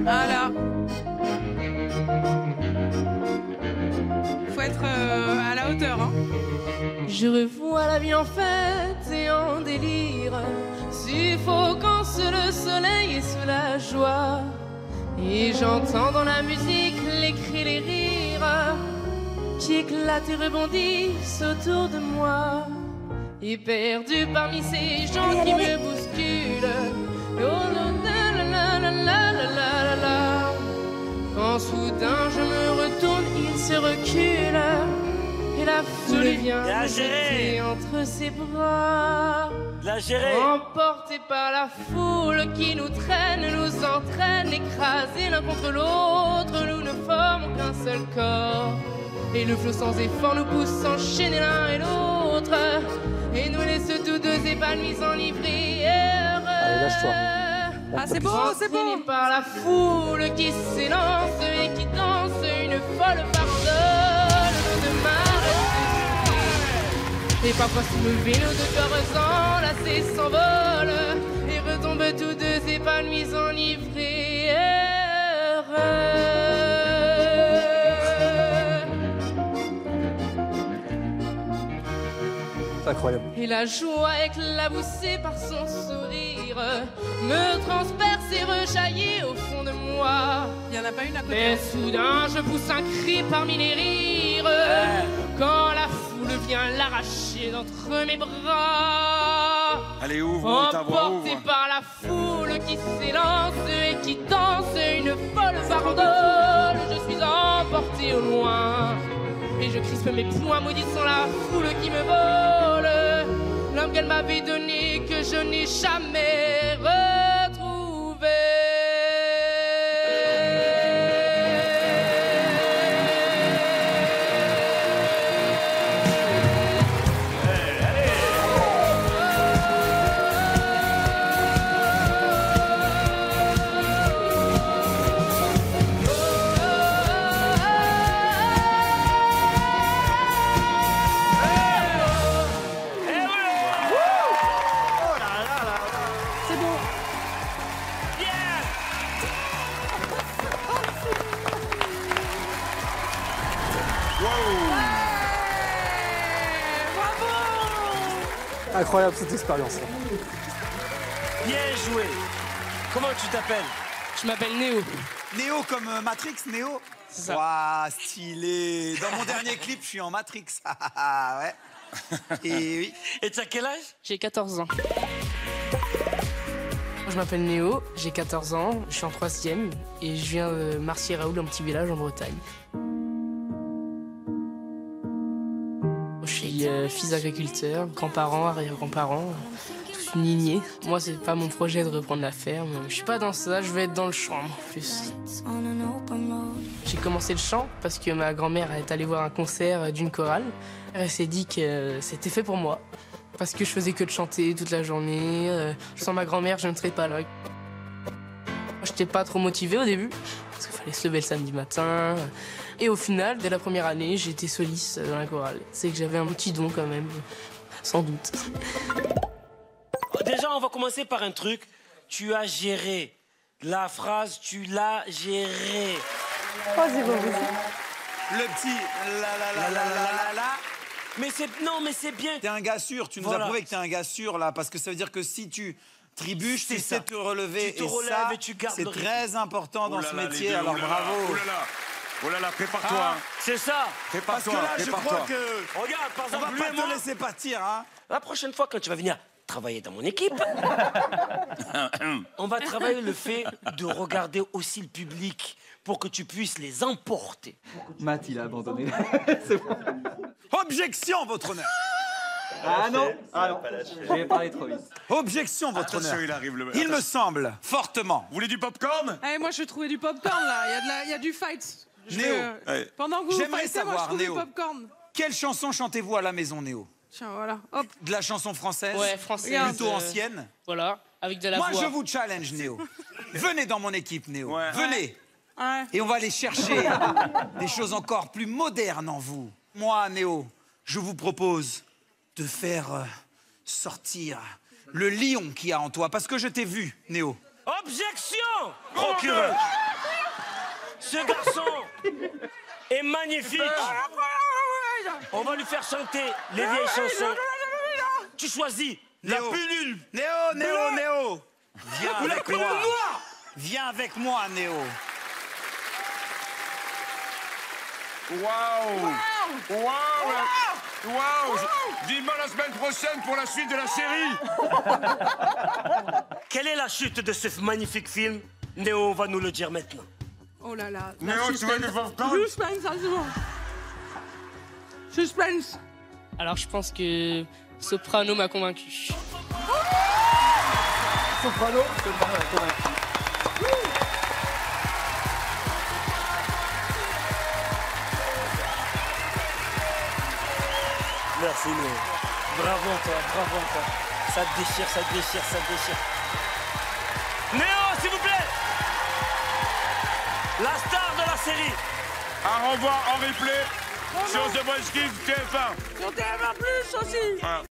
Voilà. Faut être à la hauteur, hein. Je revois la vie en fête et en délire, suffocant sous le soleil et sous la joie. Et j'entends dans la musique les cris, les rires qui éclatent et rebondissent autour de moi. Et perdu parmi ces gens qui me bousculent, oh la la la la la la la la. Quand soudain je me retourne, il se recule et la foule vient me jeter entre ses bras. Emportés par la foule qui nous traîne, nous entraîne, écrasés l'un contre l'autre, nous ne formons qu'un seul corps. Et le flot sans effort nous pousse s'enchaîner l'un et l'autre, et nous laisse tous deux épanouis, enivrés et heureux. Allez, lâche-toi. Ah, c'est beau, c'est beau. Entraînés par la foule qui s'élance et qui danse une folle farandole, nos deux mains restent. Et parfois soulevés, nos deux corps enlacés s'envolent et retombent tous deux épanouis, enivrés et heureux. Incroyable. Et la joie éclaboussée par son sourire me transperce et rejaillit au fond de moi. Il y en a pas une à côté. Mais soudain je pousse un cri parmi les rires quand la foule vient l'arracher d'entre mes bras. Allez, ouvre ta voix, Emporté ouvre. par la foule qui s'élance et qui danse une folle farandole, je suis emporté au loin. Et je crispe mes poings maudissant la foule qui me vole l'homme qu'elle m'avait donné que je n'ai jamais retrouvé. Incroyable cette expérience. Bien joué. Comment tu t'appelles? Je m'appelle Néo. Néo comme Matrix, Néo. C'est ça. Waouh, stylé. Dans mon dernier clip, je suis en Matrix. Ouais. Et oui. Et tu as quel âge? J'ai 14 ans. Je m'appelle Néo, j'ai 14 ans, je suis en 3e et je viens de Marcy-Raoul, un petit village en Bretagne. Je suis fils d'agriculteur, grands-parents, arrière-grands-parents, toute une lignée. Moi, c'est pas mon projet de reprendre la ferme. Je suis pas dans ça, je veux être dans le champ en plus. J'ai commencé le chant parce que ma grand-mère est allée voir un concert d'une chorale. Elle s'est dit que c'était fait pour moi. Parce que je faisais que de chanter toute la journée. Sans ma grand-mère, je ne serais pas là. J'étais pas trop motivé au début, parce qu'il fallait se lever le samedi matin. Et au final, dès la première année, j'étais soliste dans la chorale. C'est que j'avais un petit don quand même, sans doute. Déjà, on va commencer par un truc. Tu as géré. La phrase, tu l'as géré. Vas-y, vas-y. Le petit la. Mais c'est... Non, mais c'est bien. T'es un gars sûr, tu nous as prouvé que t'es un gars sûr là, parce que ça veut dire que si tu trébuches, tu sais te relever. Tu te relèves ça, et tu gardes c'est le rythme. très important dans ce métier, alors bravo. Oh là là, prépare-toi. Ah, c'est ça. Parce que Prépare-toi, là, je crois prépare-toi. que Regarde, par on va exemple, lui pas et moi, te laisser partir, hein. la prochaine fois, quand tu vas venir travailler dans mon équipe, on va travailler le fait de regarder aussi le public pour que tu puisses les emporter. Matt, il a abandonné. C'est bon. Objection, votre honneur. Ah non, j'ai parlé trop vite. Objection, votre Attention, honneur. il arrive le... Il me semble fortement. Vous voulez du popcorn? Eh, moi, je trouvais du popcorn, là. Il y a du fight. Néo, Pendant que vous j'aimerais fightez, moi, je savoir, trouve Néo. du popcorn. Quelle chanson chantez-vous à la maison, Néo? Tiens, voilà. Hop. De la chanson française? Ouais, française. Plutôt ancienne? Voilà, avec de la Moi, voix. je vous challenge, Néo. Venez dans mon équipe, Néo. Ouais. Venez. Ouais. Et on va aller chercher des choses encore plus modernes en vous. Moi, Néo, je vous propose de faire sortir le lion qu'il y a en toi. Parce que je t'ai vu, Néo. Objection! Procureur! Ce garçon est magnifique. On va lui faire chanter les vieilles chansons. Tu choisis la plus nulle. Néo. Viens avec moi. Viens avec moi, Néo. Waouh. Dis-moi la semaine prochaine pour la suite de la série. Quelle est la chute de ce magnifique film? Néo va nous le dire maintenant. Oh là là. Néo, tu veux du popcorn? Suspense, hein, c'est bon. Suspense. Alors je pense que Soprano m'a convaincu. Soprano, Soprano a convaincu. Merci Néo. Bravo toi. Ça te déchire. Néo, s'il vous plaît. La star de la série. À revoir en replay sur The Voice Kids TF1. Sur TF1+, aussi. Voilà.